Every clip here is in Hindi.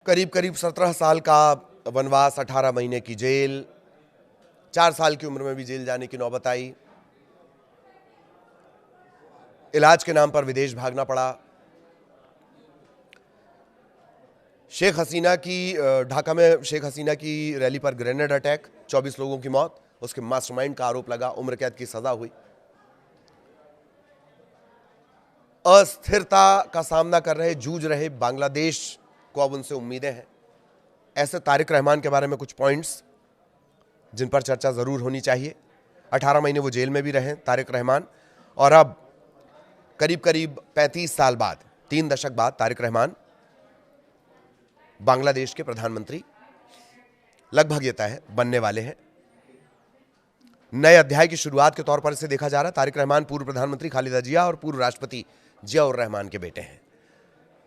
करीब करीब 17 साल का वनवास, 18 महीने की जेल, 4 साल की उम्र में भी जेल जाने की नौबत आई, इलाज के नाम पर विदेश भागना पड़ा। शेख हसीना की ढाका में शेख हसीना की रैली पर ग्रेनेड अटैक, 24 लोगों की मौत, उसके मास्टरमाइंड का आरोप लगा, उम्र कैद की सजा हुई। अस्थिरता का सामना कर रहे, जूझ रहे बांग्लादेश को अब उनसे उम्मीदें हैं। ऐसे तारिक रहमान के बारे में कुछ पॉइंट्स जिन पर चर्चा जरूर होनी चाहिए। 18 महीने वो जेल में भी रहे तारिक रहमान, और अब करीब करीब 35 साल बाद, 3 दशक बाद तारिक रहमान बांग्लादेश के प्रधानमंत्री लगभग ये तय है बनने वाले हैं। नए अध्याय की शुरुआत के तौर पर इसे देखा जा रहा है। तारिक रहमान पूर्व प्रधानमंत्री खालिदा जिया और पूर्व राष्ट्रपति जियाउर रहमान के बेटे हैं।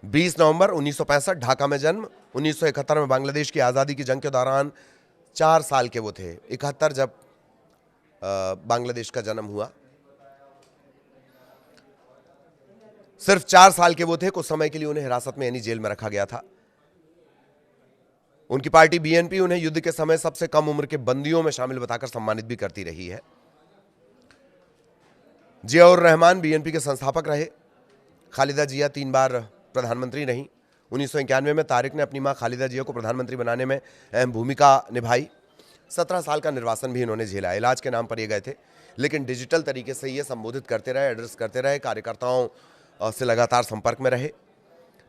20 नवंबर 1965 ढाका में जन्म। 1971 में बांग्लादेश की आज़ादी की जंग के दौरान 4 साल के वो थे। 71 जब बांग्लादेश का जन्म हुआ, सिर्फ 4 साल के वो थे। कुछ समय के लिए उन्हें हिरासत में यानी जेल में रखा गया था। उनकी पार्टी बीएनपी उन्हें युद्ध के समय सबसे कम उम्र के बंदियों में शामिल बताकर सम्मानित भी करती रही है। जियाउर रहमान बीएनपी के संस्थापक रहे। खालिदा जिया 3 बार प्रधानमंत्री रहीं। 1991 में तारिक ने अपनी मां खालिदा जिया को प्रधानमंत्री बनाने में अहम भूमिका निभाई। 17 साल का निर्वासन भी इन्होंने झेला। इलाज के नाम पर ये गए थे, लेकिन डिजिटल तरीके से ये संबोधित करते रहे, एड्रेस करते रहे, कार्यकर्ताओं से लगातार संपर्क में रहे।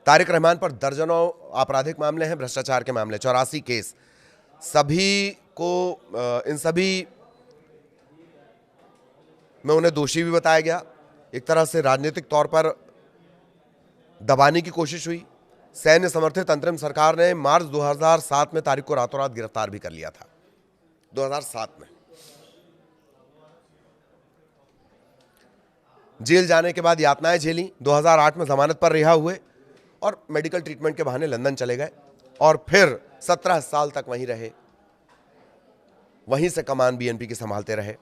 तारिक रहमान पर दर्जनों आपराधिक मामले हैं, भ्रष्टाचार के मामले, 84 केस। सभी को इन सभी में उन्हें दोषी भी बताया गया। एक तरह से राजनीतिक तौर पर दबाने की कोशिश हुई। सैन्य समर्थित अंतरिम सरकार ने मार्च 2007 में तारिक को रातों रात गिरफ्तार भी कर लिया था। 2007 में जेल जाने के बाद यातनाएं झेली। 2008 में जमानत पर रिहा हुए और मेडिकल ट्रीटमेंट के बहाने लंदन चले गए, और फिर 17 साल तक वहीं रहे। वहीं से कमान बीएनपी की संभालते रहे।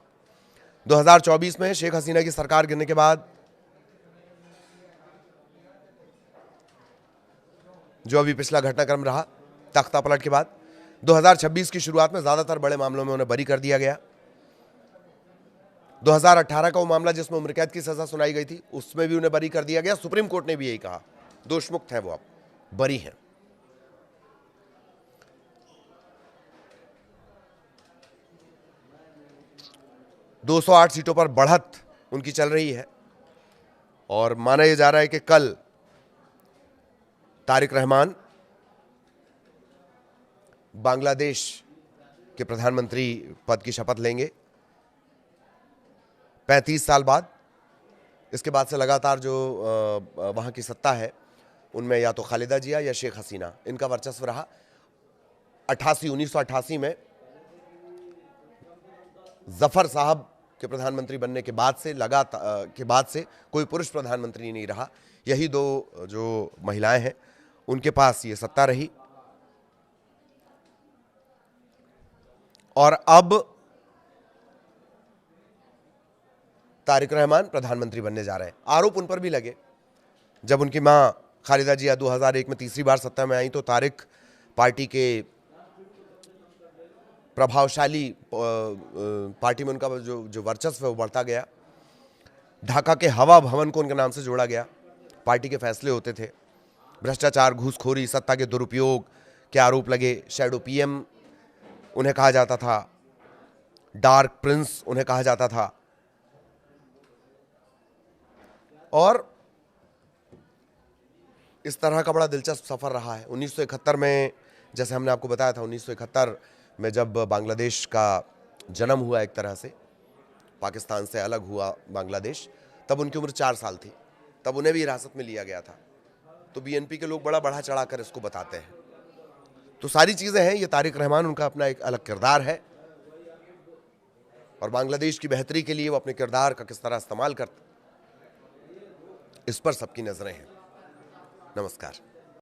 2024 में शेख हसीना की सरकार गिरने के बाद जो अभी पिछला घटनाक्रम रहा तख्ता पलट के बाद, 2026 की शुरुआत में ज्यादातर बड़े मामलों में उन्हें बरी कर दिया गया। 2018 का वो मामला जिसमें उम्र कैद की सजा सुनाई गई थी, उसमें भी उन्हें बरी कर दिया गया। सुप्रीम कोर्ट ने भी यही कहा, दोषमुक्त है वो, अब बरी हैं। दो 208 सीटों पर बढ़त उनकी चल रही है, और माना यह जा रहा है कि कल तारिक रहमान बांग्लादेश के प्रधानमंत्री पद की शपथ लेंगे 35 साल बाद। इसके बाद से लगातार जो वहां की सत्ता है उनमें या तो खालिदा जिया या शेख हसीना, इनका वर्चस्व रहा। 1988 में जफर साहब के प्रधानमंत्री बनने के बाद से कोई पुरुष प्रधानमंत्री नहीं रहा। यही 2 जो महिलाएं हैं उनके पास ये सत्ता रही, और अब तारिक रहमान प्रधानमंत्री बनने जा रहे हैं। आरोप उन पर भी लगे। जब उनकी मां खालिदा जिया 2001 में तीसरी बार सत्ता में आई तो तारिक पार्टी के प्रभावशाली पार्टी में उनका जो वर्चस्व है वो बढ़ता गया। ढाका के हवा भवन को उनके नाम से जोड़ा गया। पार्टी के फैसले होते थे। भ्रष्टाचार, घूसखोरी, सत्ता के दुरुपयोग के आरोप लगे। शैडो पीएम उन्हें कहा जाता था, डार्क प्रिंस उन्हें कहा जाता था। और इस तरह का बड़ा दिलचस्प सफर रहा है। 1971 में, जैसे हमने आपको बताया था, 1971 में जब बांग्लादेश का जन्म हुआ, एक तरह से पाकिस्तान से अलग हुआ बांग्लादेश, तब उनकी उम्र 4 साल थी। तब उन्हें भी हिरासत में लिया गया था। तो बीएनपी के लोग बड़ा बढ़ा चढ़ाकर इसको बताते हैं। तो सारी चीजें हैं। ये तारिक रहमान, उनका अपना एक अलग किरदार है, और बांग्लादेश की बेहतरी के लिए वो अपने किरदार का किस तरह इस्तेमाल करते, इस पर सबकी नजरें हैं। नमस्कार।